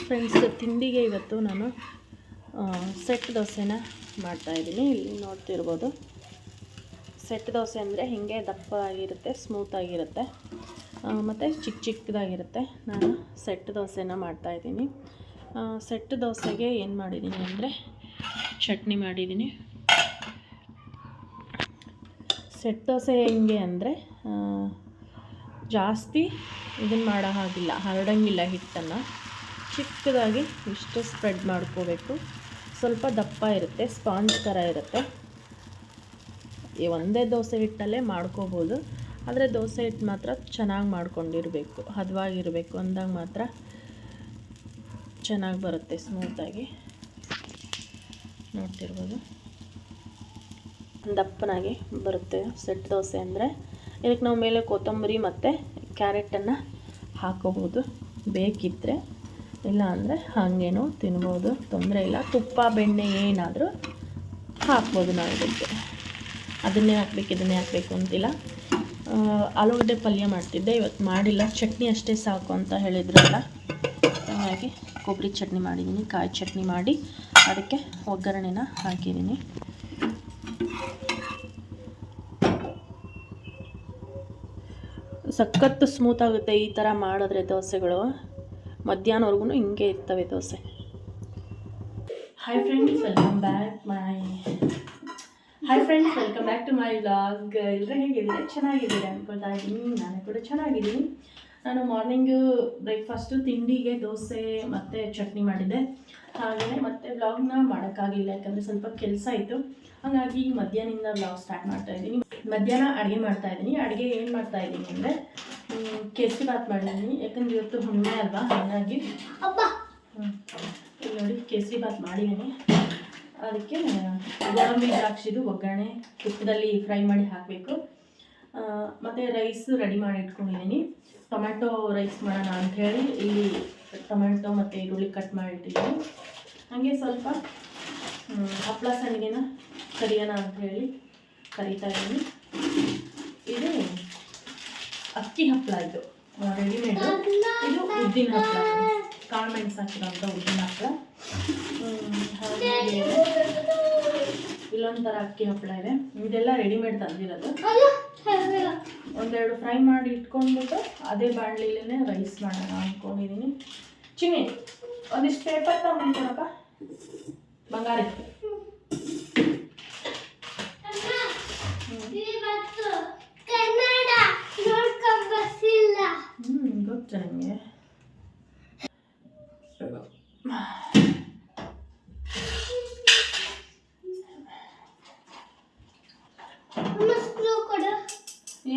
Friends, ತಿಂಡಿಗೆ ಇವತ್ತು ನಾನು ಸೆಟ್ ದೋಸೆನ ಮಾಡ್ತಾಯಿದ್ದೀನಿ. ಇಲ್ಲಿ ನೋಡ್ತಿರ್ಬೋದು, ಸೆಟ್ ದೋಸೆ ಅಂದರೆ ಹೀಗೆ ದಪ್ಪ ಆಗಿರುತ್ತೆ, ಸ್ಮೂತಾಗಿರುತ್ತೆ ಮತ್ತು ಚಿಕ್ಕದಾಗಿರುತ್ತೆ. ನಾನು ಸೆಟ್ ದೋಸೆನ ಮಾಡ್ತಾಯಿದ್ದೀನಿ. ಸೆಟ್ ದೋಸೆಗೆ ಏನು ಮಾಡಿದ್ದೀನಿ ಅಂದರೆ ಚಟ್ನಿ ಮಾಡಿದ್ದೀನಿ. ಸೆಟ್ ದೋಸೆ ಹೆಂಗೆ ಅಂದರೆ ಜಾಸ್ತಿ ಇದನ್ನು ಮಾಡೋ ಹಾಗಿಲ್ಲ, ಹರಡಂಗಿಲ್ಲ. ಹಿಟ್ಟನ್ನು ಚಿಕ್ಕದಾಗಿ ಇಷ್ಟು ಸ್ಪ್ರೆಡ್ ಮಾಡ್ಕೋಬೇಕು. ಸ್ವಲ್ಪ ದಪ್ಪ ಇರುತ್ತೆ, ಸ್ಪಾಂಜ್ ಥರ ಇರುತ್ತೆ. ಈ ಒಂದೇ ದೋಸೆ ಹಿಟ್ಟಲ್ಲೇ ಮಾಡ್ಕೋಬೋದು, ಆದರೆ ದೋಸೆ ಹಿಟ್ಟು ಮಾತ್ರ ಚೆನ್ನಾಗಿ ಮಾಡ್ಕೊಂಡಿರಬೇಕು, ಹದವಾಗಿರಬೇಕು, ಅಂದಾಗ ಮಾತ್ರ ಚೆನ್ನಾಗಿ ಬರುತ್ತೆ, ಸ್ಮೂತಾಗಿ. ನೋಡ್ತಿರ್ಬೋದು, ದಪ್ಪನಾಗಿ ಬರುತ್ತೆ ಸೆಟ್ ದೋಸೆ ಅಂದರೆ. ಇದಕ್ಕೆ ನಾವು ಮೇಲೆ ಕೊತ್ತಂಬರಿ ಮತ್ತು ಕ್ಯಾರೆಟನ್ನು ಹಾಕೋಬೋದು ಬೇಕಿದ್ದರೆ, ಇಲ್ಲ ಅಂದರೆ ಹಾಗೇನೂ ತಿನ್ಬೋದು, ತೊಂದರೆ ಇಲ್ಲ. ತುಪ್ಪ ಬೆಣ್ಣೆ ಏನಾದರೂ ಹಾಕ್ಬೋದು ನಾವು ಇದಕ್ಕೆ. ಅದನ್ನೇ ಹಾಕ್ಬೇಕು ಇದನ್ನೇ ಹಾಕಬೇಕು ಅಂತಿಲ್ಲ. ಆಲೂಗಡ್ಡೆ ಪಲ್ಯ ಮಾಡ್ತಿದ್ದೆ, ಇವತ್ತು ಮಾಡಿಲ್ಲ. ಚಟ್ನಿ ಅಷ್ಟೇ ಸಾಕು ಅಂತ ಹೇಳಿದ್ರಲ್ಲ, ಹಾಗಾಗಿ ಕೊಬ್ಬರಿ ಚಟ್ನಿ ಮಾಡಿದ್ದೀನಿ. ಕಾಯಿ ಚಟ್ನಿ ಮಾಡಿ ಅದಕ್ಕೆ ಒಗ್ಗರಣೆನ ಹಾಕಿದ್ದೀನಿ. ಸಖತ್ತು ಸ್ಮೂತ್ ಆಗುತ್ತೆ ಈ ಥರ ಮಾಡಿದ್ರೆ ದೋಸೆಗಳು. ಮಧ್ಯಾಹ್ನವರೆಗೂ ಹಿಂಗೆ ಇರ್ತವೆ dosa. Hi friends, welcome back to my vlog. ಎಲ್ಲರೂ ಹೇಗಿದ್ದೀರಿ? ಚೆನ್ನಾಗಿದ್ದೀರಿ ಅಂದ್ಕೊಳ್ತಾ ಇದ್ದೀನಿ. ನಾನು ಕೂಡ ಚೆನ್ನಾಗಿದ್ದೀನಿ. ನಾನು ಮಾರ್ನಿಂಗು ಬ್ರೇಕ್ಫಾಸ್ಟು ತಿಂಡಿಗೆ ದೋಸೆ ಮತ್ತು ಚಟ್ನಿ ಮಾಡಿದ್ದೆ. ಹಾಗೆಯೇ ಮತ್ತೆ ವ್ಲಾಗ್ನ ಮಾಡೋಕ್ಕಾಗಲಿಲ್ಲ, ಯಾಕಂದರೆ ಸ್ವಲ್ಪ ಕೆಲಸ ಇತ್ತು. ಹಾಗಾಗಿ ಮಧ್ಯಾಹ್ನದಿಂದ ವ್ಲಾಗ್ ಸ್ಟಾರ್ಟ್ ಮಾಡ್ತಾಯಿದ್ದೀನಿ. ಮಧ್ಯಾಹ್ನ ಅಡುಗೆ ಮಾಡ್ತಾಯಿದ್ದೀನಿ. ಅಡುಗೆ ಏನು ಮಾಡ್ತಾಯಿದ್ದೀನಿ ಅಂದರೆ ಕೇಸರಿ ಬಾತ್ ಮಾಡಿದ್ದೀನಿ, ಯಾಕಂದರೆ ಇವತ್ತು ಹುಣ್ಣೆ ಅಲ್ವಾ, ಹಾಗಾಗಿ ಇಲ್ಲಿ ನೋಡಿ ಕೇಸರಿ ಬಾತ್ ಮಾಡಿದ್ದೀನಿ. ಅದಕ್ಕೆ ಗೋಡಂಬಿ ದ್ರಾಕ್ಷಿದು ಒಗ್ಗರಣೆ ತುಪ್ಪದಲ್ಲಿ ಫ್ರೈ ಮಾಡಿ ಹಾಕಬೇಕು. ಮತ್ತು ರೈಸು ರೆಡಿ ಮಾಡಿ ಇಟ್ಕೊಂಡಿದ್ದೀನಿ. ಟೊಮ್ಯಾಟೊ ರೈಸ್ ಮಾಡೋಣ ಅಂಥೇಳಿ ಇಲ್ಲಿ ಟೊಮ್ಯಾಟೊ ಮತ್ತು ಈರುಳ್ಳಿ ಕಟ್ ಮಾಡಿಟ್ಟಿದ್ದೀನಿ. ಹಾಗೆ ಸ್ವಲ್ಪ ಹಪ್ಪಳ ಸಂಡಿಗೆನ ಕರಿಯೋಣ ಅಂಥೇಳಿ ಕರಿತಾ ಇದ್ದೀನಿ. ಇದು ಅಕ್ಕಿ ಹಪ್ಪಳ, ಇದು ರೆಡಿಮೇಡು. ಇದು ಉದ್ದಿನ ಹಪ್ಪಳ, ಕಾಳು ಮೆಣಸು ಹಾಕಿರೋಂಥ ಉದ್ದಿನ ಹಪ್ಪಳ. ಹಾಗೆ ಇಲ್ಲೊಂಥರ ಅಕ್ಕಿ ಹಪ್ಪಳ ಇದೆ. ಇದೆಲ್ಲ ರೆಡಿಮೇಡ್ ತಂದಿರೋದು. ಒಂದೆರಡು ಫ್ರೈ ಮಾಡಿ ಇಟ್ಕೊಂಡ್ಬಿಟ್ಟು ಅದೇ ಬಾಣಲಿಲೇ ರೈಸ್ ಮಾಡೋಣ ಅಂದ್ಕೊಂಡಿದ್ದೀನಿ. ಚಿನ್ನಿ, ಒಂದಿಷ್ಟು ಪೇಪರ್ ತಗೊಂಡ್ಕೊಳಪ್ಪ, ಬಂಗಾರ. ಗೊತ್ತು ನನಗೆ.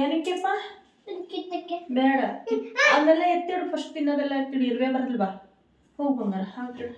ಏನಕ್ಕೆಪ್ಪ? ಬೇಡ, ಅದೆಲ್ಲ ಎತ್ತಿಡು. ಫಸ್ಟ್ ತಿನ್ನೋದೆಲ್ಲ ಎತ್ತಿಡು, ಇರುವೆ ಬರಲ್ವಾ? ಹೋಗಿ ಬಂಗಾರ ಹಾಕಿಡು.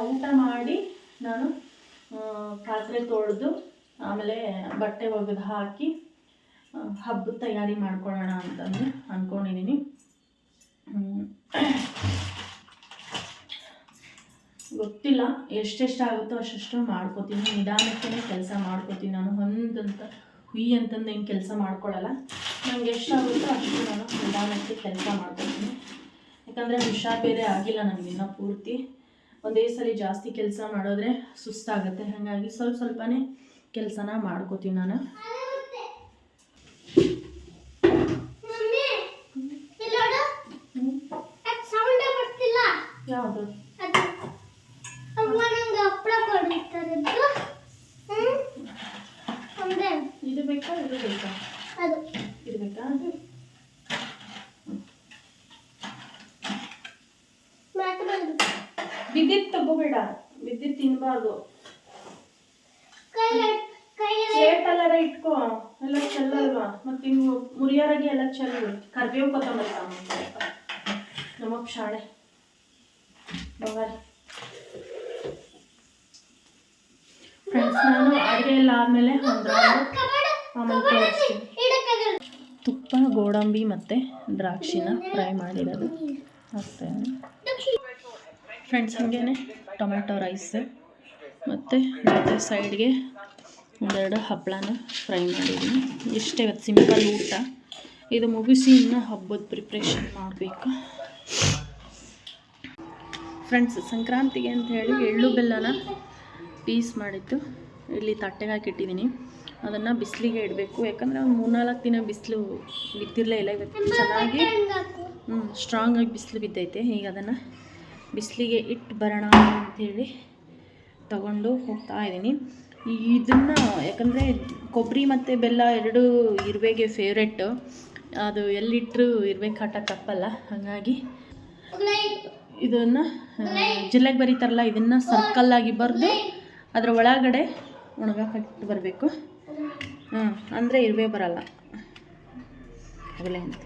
ಊಟ ಮಾಡಿ ನಾನು ಪಾತ್ರೆ ತೊಳೆದು ಆಮೇಲೆ ಬಟ್ಟೆ ಒಗೆದು ಹಾಕಿ ಹಬ್ಬದ ತಯಾರಿ ಮಾಡ್ಕೊಳ್ಳೋಣ ಅಂತಂದು ಅಂದ್ಕೊಂಡಿದ್ದೀನಿ. ಗೊತ್ತಿಲ್ಲ ಎಷ್ಟೆಷ್ಟಾಗುತ್ತೋ ಅಷ್ಟು ಮಾಡ್ಕೋತೀನಿ. ನಿಧಾನಕ್ಕೇ ಕೆಲಸ ಮಾಡ್ಕೋತೀನಿ ನಾನು. ಹೊಂದಂತ ಹುಯಿ ಅಂತಂದು ಏನು ಕೆಲಸ ಮಾಡ್ಕೊಳ್ಳಲ್ಲ. ನನಗೆ ಎಷ್ಟಾಗುತ್ತೋ ಅಷ್ಟು ನಾನು ನಿಧಾನಕ್ಕೆ ಕೆಲಸ ಮಾಡ್ಕೋತೀನಿ. ಯಾಕಂದರೆ ಹುಷಾರು ಬೇರೆ ಆಗಿಲ್ಲ ನನಗೆ ಇನ್ನೂ ಪೂರ್ತಿ. ಒಂದೇ ಸಲ ಜಾಸ್ತಿ ಕೆಲಸ ಮಾಡಿದ್ರೆ ಸುಸ್ತಾಗುತ್ತೆ. ಹಾಗಾಗಿ ಸ್ವಲ್ಪನೇ ಕೆಲಸನ ಮಾಡ್ಕೋತೀನಿ ನಾನು. ಯಾವುದು? ಇದು ಬೇಕಾ ಇದು ಬೇಕಾ? ಇದು ಬೇಕಾ? ಬಿದ್ದಿತ್ತು ತಗೋಬೇಡ, ಬಿದ್ದಿತ್ತು ತಿನ್ಬಾರ್ದು. ಪ್ಲೇಟ್ ಎಲ್ಲಾರ ಇಟ್ಕೋ, ಎಲ್ಲ ಚೆಲ್ಲಲ್ವಾ. ಮತ್ತೆ ಹಿಂಗೆ ಮುರಿಯಾರಾಗಿ ಎಲ್ಲ ಚೆಲ್ಲು. ಕರ್ಬೇವು ಕೊತ್ತಂಬರಿ ನಮ್ಮಪ್ಪ ಶಾಣೆ ಬಂಗಾರಿ. ಫ್ರೆಂಡ್ಸ್, ನಾನು ಅಡುಗೆ ಎಲ್ಲ ಆದಮೇಲೆ ಒಂದು ಆಮೇಲೆ ತೋರಿಸ್ತೀನಿ. ತುಪ್ಪ, ಗೋಡಂಬಿ ಮತ್ತು ದ್ರಾಕ್ಷಿನ ಫ್ರೈ ಮಾಡಿರೋದು ಅಷ್ಟೇ. ಫ್ರೆಂಡ್ಸ್, ಹಾಗೇ ಟೊಮೆಟೊ ರೈಸ್ ಮತ್ತು ಸೈಡ್ಗೆ ಒಂದೆರಡು ಹಪ್ಪಳನ ಫ್ರೈ ಮಾಡಿದ್ದೀನಿ. ಇಷ್ಟೇ ಇವತ್ತು ಸಿಂಪಲ್ ಊಟ. ಇದು ಮುಗಿಸಿ ಇನ್ನು ಹಬ್ಬದ ಪ್ರಿಪ್ರೇಷನ್ ಮಾಡಬೇಕು. ಫ್ರೆಂಡ್ಸ್, ಸಂಕ್ರಾಂತಿಗೆ ಅಂತ ಹೇಳಿ ಎಳ್ಳು ಬೆಲ್ಲನ ಪೀಸ್ ಮಾಡಿದ್ದು ಇಲ್ಲಿ ತಟ್ಟೆಗೆ ಹಾಕಿಟ್ಟಿದ್ದೀನಿ. ಅದನ್ನು ಬಿಸಿಲಿಗೆ ಇಡಬೇಕು. ಯಾಕಂದರೆ ಒಂದು 3-4 ದಿನ ಬಿಸಿಲು ಬಿದ್ದಿರಲೇ ಇಲ್ಲ. ಇವತ್ತು ಚೆನ್ನಾಗಿ ಸ್ಟ್ರಾಂಗಾಗಿ ಬಿಸಿಲು ಬಿದ್ದೈತೆ. ಈಗ ಅದನ್ನು ಬಿಸಿಲಿಗೆ ಇಟ್ಟು ಬರೋಣ ಅಂಥೇಳಿ ತಗೊಂಡು ಹೋಗ್ತಾ ಇದ್ದೀನಿ. ಇದನ್ನು ಯಾಕಂದರೆ ಕೊಬ್ಬರಿ ಮತ್ತು ಬೆಲ್ಲ ಎರಡೂ ಇರುವೆಗೆ ಫೇವ್ರೆಟ್ಟು. ಅದು ಎಲ್ಲಿಟ್ಟರು ಇರುವೆ ಕಾಟ ತಪ್ಪಲ್ಲ. ಹಾಗಾಗಿ ಇದನ್ನು ಜಿಲ್ಲೆಗೆ ಬರೀತಾರಲ್ಲ, ಇದನ್ನು ಸರ್ಕಲ್ಲಾಗಿ ಬರೆದು ಅದರ ಒಳಗಡೆ ಒಣಗಾಕಿಟ್ಟು ಬರಬೇಕು. ಅಂದರೆ ಇರುವೆ ಬರಲ್ಲ ಆಗಲೇ ಅಂತ.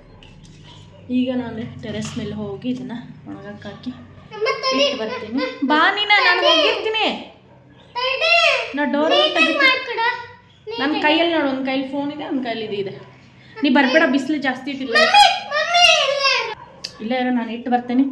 ಈಗ ನಾನು ಟೆರೆಸ್ ಮೇಲೆ ಹೋಗಿ ಇದನ್ನು ಒಣಗಾಕಿ ಇಟ್ಟು ಬರ್ತೀನಿ. ಬಾ ನೀನು, ನಾನು ಹೋಗಿರ್ತೀನಿ. ನಾ ಡೋರ್ ನನ್ನ ಕೈಯಲ್ಲಿ ನೋಡು, ಒಂದು ಕೈಲಿ ಫೋನ್ ಇದೆ, ಒಂದು ಕೈಲಿ ಇದೆ. ನೀ ಬರಬೇಡ, ಬಿಸಿಲು ಜಾಸ್ತಿ ಇಟ್ಟಿಲ್ಲ. ಇಲ್ಲ ಇರೋ, ನಾನು ಇಟ್ಟು ಬರ್ತೇನೆ.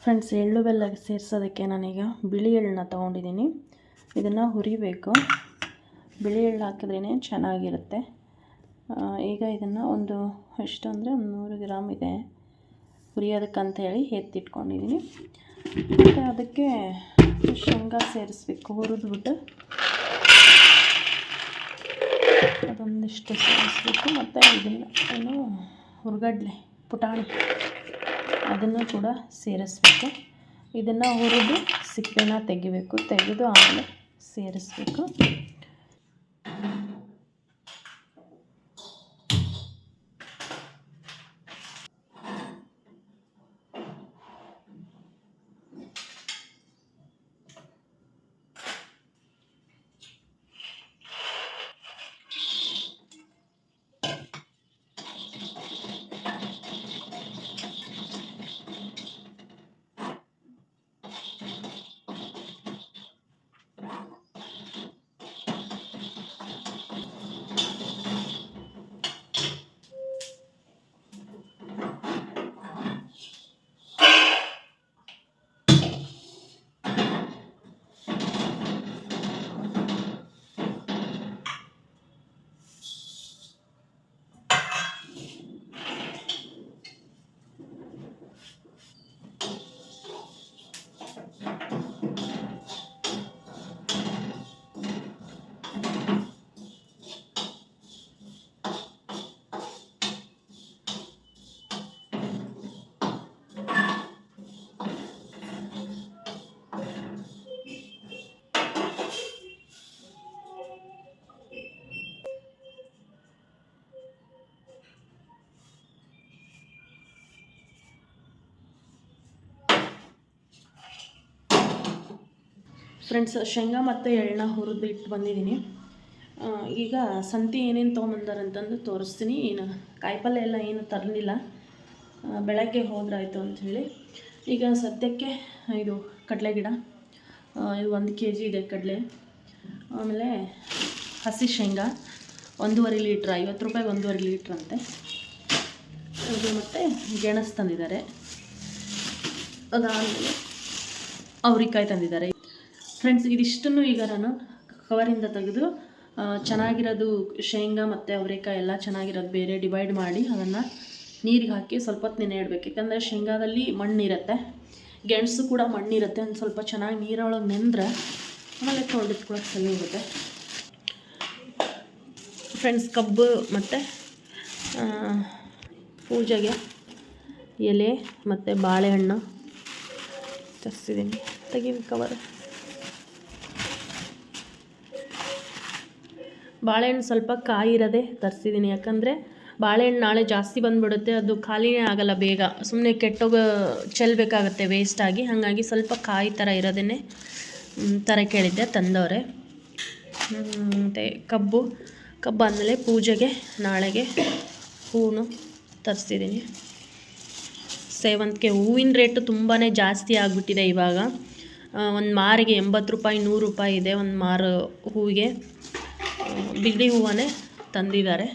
ಫ್ರೆಂಡ್ಸ್, ಎಳ್ಳು ಬೆಲ್ಲ ಸೇರಿಸೋದಕ್ಕೆ ನಾನೀಗ ಬಿಳಿ ಎಳ್ಳನ್ನ ತೊಗೊಂಡಿದ್ದೀನಿ. ಇದನ್ನು ಹುರಿಬೇಕು. ಬಿಳಿ ಎಳ್ಳು ಹಾಕಿದ್ರೇ ಚೆನ್ನಾಗಿರುತ್ತೆ. ಈಗ ಇದನ್ನು ಒಂದು ಎಷ್ಟು ಅಂದರೆ 100 ಗ್ರಾಮ್ ಇದೆ ಹುರಿಯೋದಕ್ಕಂಥೇಳಿ ಎತ್ತಿಟ್ಕೊಂಡಿದ್ದೀನಿ. ಮತ್ತು ಅದಕ್ಕೆ ಶೇಂಗಾ ಸೇರಿಸ್ಬೇಕು. ಹುರಿದ್ಬಿಟ್ಟು ಅದೊಂದಿಷ್ಟು ಸೇರಿಸ್ಬೇಕು. ಮತ್ತು ಇದನ್ನು ಏನು ಹುರ್ಗಡ್ಲೆ ಪುಟಾಣಿ ಅದನ್ನು ಕೂಡ ಸೇರಿಸ್ಬೇಕು. ಇದನ್ನು ಹುರಿದು ಸಿಪ್ಪೆನ ತೆಗಿಬೇಕು. ತೆಗೆದು ಆಮೇಲೆ ಸೇರಿಸ್ಬೇಕು. ಫ್ರೆಂಡ್ಸ್, ಶೇಂಗಾ ಮತ್ತು ಎಳ್ಳನ್ನ ಹುರಿದು ಇಟ್ಟು ಬಂದಿದ್ದೀನಿ. ಈಗ ಸಂತಿ ಏನೇನು ತೊಗೊಂಬಂದಾರೆ ಅಂತಂದು ತೋರಿಸ್ತೀನಿ. ಏನು ಕಾಯಿಪಲ್ಯ ಎಲ್ಲ ಏನು ತರಲಿಲ್ಲ, ಬೆಳಗ್ಗೆ ಹೋದ್ರಾಯ್ತು ಅಂಥೇಳಿ. ಈಗ ಸದ್ಯಕ್ಕೆ ಇದು ಕಡಲೆ ಗಿಡ, ಇದು 1 kg ಇದೆ ಕಡಲೆ. ಆಮೇಲೆ ಹಸಿ ಶೇಂಗಾ 1.5 ಲೀಟ್ರ್, 50 ರೂಪಾಯಿಗೆ 1.5 ಲೀಟ್ರ್ ಅಂತೆ. ಇದು ಮತ್ತು ಗೆಣಸು ತಂದಿದ್ದಾರೆ. ಅದಾದಮೇಲೆ ಅವ್ರಿಕಾಯಿ ತಂದಿದ್ದಾರೆ. ಫ್ರೆಂಡ್ಸ್, ಇದಿಷ್ಟನ್ನು ಈಗ ನಾನು ಕವರಿಂದ ತೆಗೆದು ಚೆನ್ನಾಗಿರೋದು ಶೇಂಗಾ ಮತ್ತು ಅವರೆಕಾಯಿ ಎಲ್ಲ ಚೆನ್ನಾಗಿರೋದು ಬೇರೆ ಡಿವೈಡ್ ಮಾಡಿ ಅದನ್ನು ನೀರಿಗೆ ಹಾಕಿ ಸ್ವಲ್ಪ ಹೊತ್ತು ನೆನೆ ಇಡಬೇಕು. ಯಾಕಂದರೆ ಶೇಂಗಾದಲ್ಲಿ ಮಣ್ಣಿರುತ್ತೆ, ಗೆಣಸು ಕೂಡ ಮಣ್ಣಿರುತ್ತೆ. ಒಂದು ಸ್ವಲ್ಪ ಚೆನ್ನಾಗಿ ನೀರೊಳಗೆ ನೆಂದ್ರೆ ಆಮೇಲೆ ತೊಳೆದಿಟ್ಕೊಳಕ್ಕೆ ಸರಿ ಹೋಗುತ್ತೆ. ಫ್ರೆಂಡ್ಸ್, ಕಬ್ಬು ಮತ್ತು ಪೂಜೆಗೆ ಎಲೆ ಮತ್ತು ಬಾಳೆಹಣ್ಣು ತರಿಸಿದ್ದೀನಿ. ತೆಗೀವಿ ಕವರ್. ಬಾಳೆಹಣ್ಣು ಸ್ವಲ್ಪ ಕಾಯಿ ಇರೋದೇ ತರಿಸಿದ್ದೀನಿ. ಯಾಕಂದರೆ ಬಾಳೆಹಣ್ಣು ನಾಳೆ ಜಾಸ್ತಿ ಬಂದುಬಿಡುತ್ತೆ, ಅದು ಖಾಲಿನೇ ಆಗಲ್ಲ ಬೇಗ, ಸುಮ್ಮನೆ ಚೆಲ್ಲಬೇಕಾಗತ್ತೆ ವೇಸ್ಟಾಗಿ. ಹಾಗಾಗಿ ಸ್ವಲ್ಪ ಕಾಯಿ ಥರ ಇರೋದೇ ಥರ ಕೇಳಿದ್ದೆ, ತಂದವರೆ. ಮತ್ತು ಕಬ್ಬು ಆದಮೇಲೆ ಪೂಜೆಗೆ ನಾಳೆಗೆ ಹೂವು ತರಿಸಿದ್ದೀನಿ. ಸೇವಂತಿಗೆ ಹೂವಿನ ರೇಟು ತುಂಬಾ ಜಾಸ್ತಿ ಆಗಿಬಿಟ್ಟಿದೆ ಇವಾಗ. ಒಂದು ಮಾರಿಗೆ 80 ರೂಪಾಯಿ 100 ರೂಪಾಯಿ ಇದೆ ಒಂದು ಮಾರು ಹೂವಿಗೆ. ಬಿಡಿ ಹೂವನ್ನೇ ತಂದಿದ್ದಾರೆ.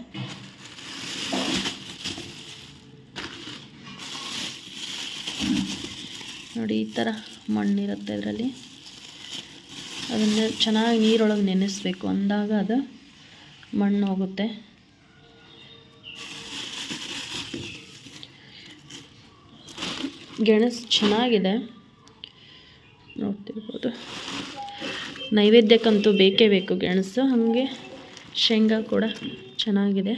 ನೋಡಿ, ಈ ಥರ ಮಣ್ಣಿರುತ್ತೆ ಇದರಲ್ಲಿ. ಅದನ್ನು ಚೆನ್ನಾಗಿ ನೀರೊಳಗೆ ನೆನೆಸಬೇಕು, ಅಂದಾಗ ಅದು ಮಣ್ಣು ಹೋಗುತ್ತೆ. ಗೆಣಸು ಚೆನ್ನಾಗಿದೆ, ನೋಡ್ತಿರ್ಬೋದು. ನೈವೇದ್ಯಕ್ಕಂತೂ ಬೇಕೇ ಬೇಕು ಗೆಣಸು. ಹಾಗೆ ಶೇಂಗಾ ಕೂಡ ಚೆನ್ನಾಗಿದೆ,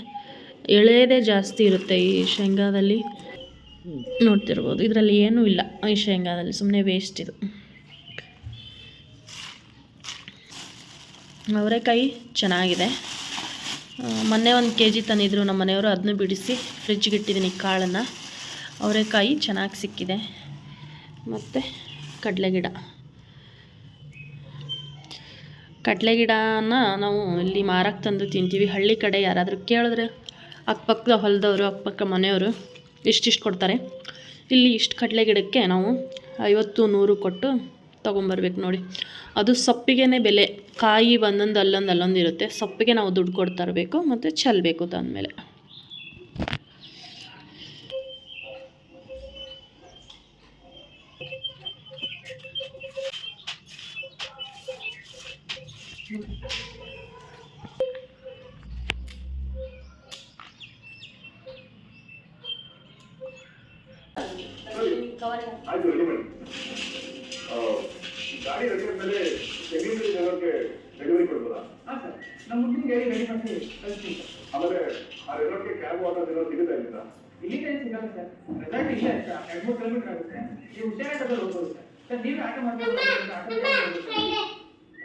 ಎಳೆದೇ ಜಾಸ್ತಿ ಇರುತ್ತೆ ಈ ಶೇಂಗಾದಲ್ಲಿ. ನೋಡ್ತಿರ್ಬೋದು, ಇದರಲ್ಲಿ ಏನೂ ಇಲ್ಲ ಈ ಶೇಂಗಾದಲ್ಲಿ, ಸುಮ್ಮನೆ ವೇಸ್ಟ್ ಇದು. ಅವರೆಕಾಯಿ ಚೆನ್ನಾಗಿದೆ. ಮೊನ್ನೆ 1 kg ತಂದಿದ್ರು ನಮ್ಮ ಮನೆಯವರು, ಅದನ್ನು ಬಿಡಿಸಿ ಫ್ರಿಜ್ಗೆ ಇಟ್ಟಿದ್ದೀನಿ ಕಾಳನ್ನು. ಅವರೆಕಾಯಿ ಚೆನ್ನಾಗಿ ಸಿಕ್ಕಿದೆ. ಮತ್ತು ಕಡಲೆ ಗಿಡನ ನಾವು ಇಲ್ಲಿ ಮಾರಕ್ಕೆ ತಂದು ತಿಂತೀವಿ. ಹಳ್ಳಿ ಕಡೆ ಯಾರಾದರೂ ಕೇಳಿದ್ರೆ ಅಕ್ಕಪಕ್ಕದ ಹೊಲದವರು, ಅಕ್ಕಪಕ್ಕ ಮನೆಯವರು ಇಷ್ಟಿಷ್ಟು ಕೊಡ್ತಾರೆ. ಇಲ್ಲಿ ಇಷ್ಟು ಕಡಲೆ ಗಿಡಕ್ಕೆ ನಾವು 50-100 ಕೊಟ್ಟು ತೊಗೊಂಬರ್ಬೇಕು ನೋಡಿ. ಅದು ಸೊಪ್ಪಿಗೆ ಬೆಲೆ, ಕಾಯಿ ಒಂದೊಂದು ಅಲ್ಲೊಂದು ಇರುತ್ತೆ. ಸೊಪ್ಪಿಗೆ ನಾವು ದುಡ್ಡು ಕೊಡ್ತಾ ಇರಬೇಕು ಮತ್ತು ಚೆಲ್ಲಬೇಕು ತಂದಮೇಲೆ. ಗಾಡಿ ರೆಡಿ ಆದ್ಮೇಲೆ ಸೆಕೆಂಡರಿ ಜನಕ್ಕೆ ಡೆಲಿವರಿ ಕೊಡ್ಬೋದಾ? ಹಾಂ ಸರ್, ನಮ್ಮ ಮುಂದಿನ ಗಾಡಿ ರೆಡಿ ಮಾಡಿ ಕಳಿಸ್ತೀವಿ ಸರ್. ಆಮೇಲೆ ಆ ರೆಸಾರ್ಟ್ಗೆ ಕ್ಯಾಬ್ ವಾಟರ್ ಏನೋ ಸಿಗುತ್ತೆ ಇಲ್ಲಿಂದ? ಇಲ್ಲಿ ಟೈಮ್ ಸಿಗಲ್ಲ ಸರ್, ರೆಸಾರ್ಟ್ ಇಲ್ಲ ಸರ್, 2-3 ಕಿಲೋಮೀಟರ್ ಆಗುತ್ತೆ. ನೀವು ಹುಷಾರಾಟದಲ್ಲಿ ಹೋಗ್ಬೋದು ಸರ್. ಸರ್, ನೀವೇ ಆಟೋ ಮಾಡ್ಬೋದು,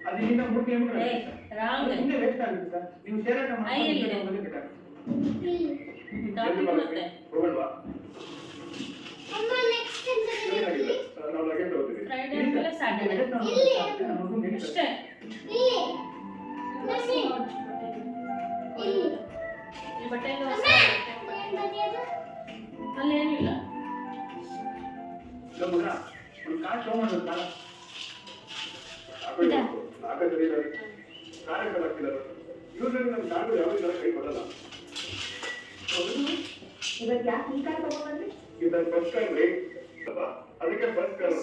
ಅದು ಇಲ್ಲಿಂದ 3 ಕಿಲೋಮೀಟರ್ ಆಗುತ್ತೆ ಸರ್. ಮುಂದೆ ವೇಸ್ಟ್ ಆಗುತ್ತೆ ಸರ್, ನೀವು ಹುಷಾರಾಟ ಮಾಡಿ ಹೋಗಲ್ವಾ? ನಾವು ಲಗೇಜ್ ತಗೋತೀವಿ. ಅಲ್ಲೇನಿಲ್ಲ, ಒಂದು ಕಾರ್ ಶೋ ಮಾಡೋದು ಕಾಲ ಕಾರ್ಯಕ್ರಮ ಯೂಸಲ್ಲಿ ನಮ್ಮ ಕಾರು ಯಾವ ಕೈ ಕೊಡಲ್ಲ. ಇವತ್ತು ಯಾಕೆ ಈ ಕಾರ್ ತಗೊಂಡ್ಬಂದ್ರಿ? ಇದನ್ನ ಬಸ್ ಕಾರ್ ರೀ, ಅದಕ್ಕೆ ಬಸ್ ಕಾರ್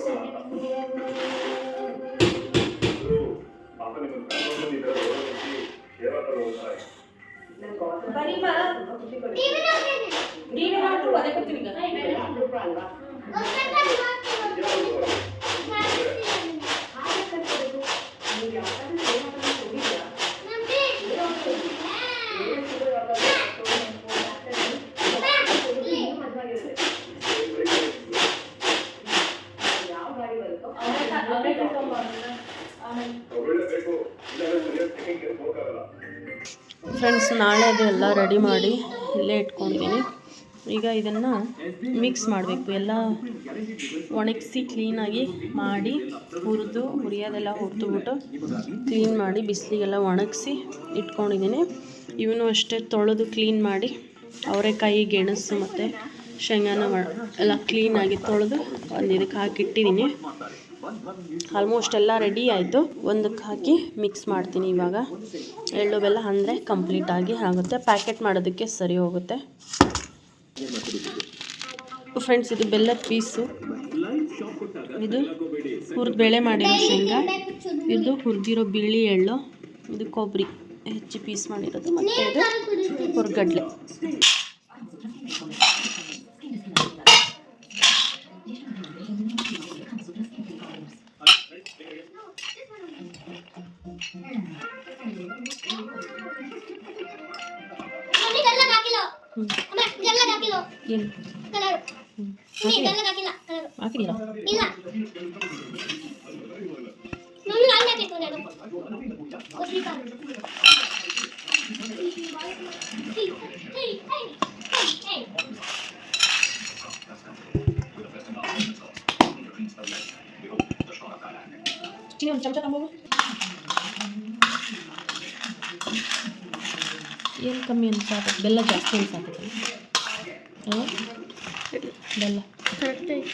ಫ್ರೆಂಡ್ಸ್, ನಾಳೆ ಅದೆಲ್ಲ ರೆಡಿ ಮಾಡಿ ಇಲ್ಲೇ ಇಟ್ಕೊಂಡಿದ್ದೀನಿ. ಈಗ ಇದನ್ನು ಮಿಕ್ಸ್ ಮಾಡಬೇಕು. ಎಲ್ಲ ಒಣಗಿಸಿ ಕ್ಲೀನಾಗಿ ಮಾಡಿ ಹುರಿಯೋದೆಲ್ಲ ಹುರಿದ್ಬಿಟ್ಟು ಕ್ಲೀನ್ ಮಾಡಿ ಬಿಸಿಲಿಗೆಲ್ಲ ಒಣಗಿಸಿ ಇಟ್ಕೊಂಡಿದ್ದೀನಿ. ಇವನು ಅಷ್ಟೇ ತೊಳೆದು ಕ್ಲೀನ್ ಮಾಡಿ ಅವರೆಕಾಯಿ, ಗೆಣಸು ಮತ್ತು ಶೇಂಗಾನ ಎಲ್ಲ ಕ್ಲೀನಾಗಿ ತೊಳೆದು ಒಂದು ಇದಕ್ಕೆ ಹಾಕಿಟ್ಟಿದ್ದೀನಿ. ಆಲ್ಮೋಸ್ಟ್ ಎಲ್ಲ ರೆಡಿ ಆಯಿತು. ಒಂದಕ್ಕೆ ಹಾಕಿ ಮಿಕ್ಸ್ ಮಾಡ್ತೀನಿ. ಇವಾಗ ಎಳ್ಳು ಬೆಲ್ಲ ಅಂದರೆ ಕಂಪ್ಲೀಟಾಗಿ ಆಗುತ್ತೆ. ಪ್ಯಾಕೆಟ್ ಮಾಡೋದಕ್ಕೆ ಸರಿ ಹೋಗುತ್ತೆ. ಫ್ರೆಂಡ್ಸ್, ಇದು ಬೆಲ್ಲದ ಪೀಸು, ಇದು ಹುರಿದು ಬೇಳೆ ಮಾಡಿರೋ ಶೇಂಗಾ, ಇದು ಹುರಿದಿರೋ ಬಿಳಿ ಎಳ್ಳು, ಇದು ಕೊಬ್ಬರಿ ಹೆಚ್ಚಿ ಪೀಸ್ ಮಾಡಿರೋದು, ಮತ್ತು ಇದು ಹುರ್ಗಡ್ಲೆ. ಮಮ್ಮಿ ಕಲರ್ ಹಾಕಿಲ್ಲ ಅಮ್ಮ ಕಲರ್ ಹಾಕಿಲ್ಲ ಏನು ಕಲರ್ ಮಮ್ಮಿ ಕಲರ್ ಹಾಕಿಲ್ಲ ಕಲರ್ ಹಾಕಿಲ್ಲ ಇಲ್ಲ ಮಮ್ಮಿ ನಾನು ಹಾಕಿತ್ತು ನಾನು ಒಸಿ ಕಾರ್ ಚಿನಿ ಒಂದು ಚಮಚ ತಗೊಂಬೋಗು ಏನು ಕಮ್ಮಿ ಅನ್ಸಾಕ ಬೆಲ್ಲ ಜಾಸ್ತಿ ಅನ್ಸಾಕತ್ತಲ್ಲ ಬೆಲ್ಲ ಕರೆಕ್ಟ್ ಐತಿ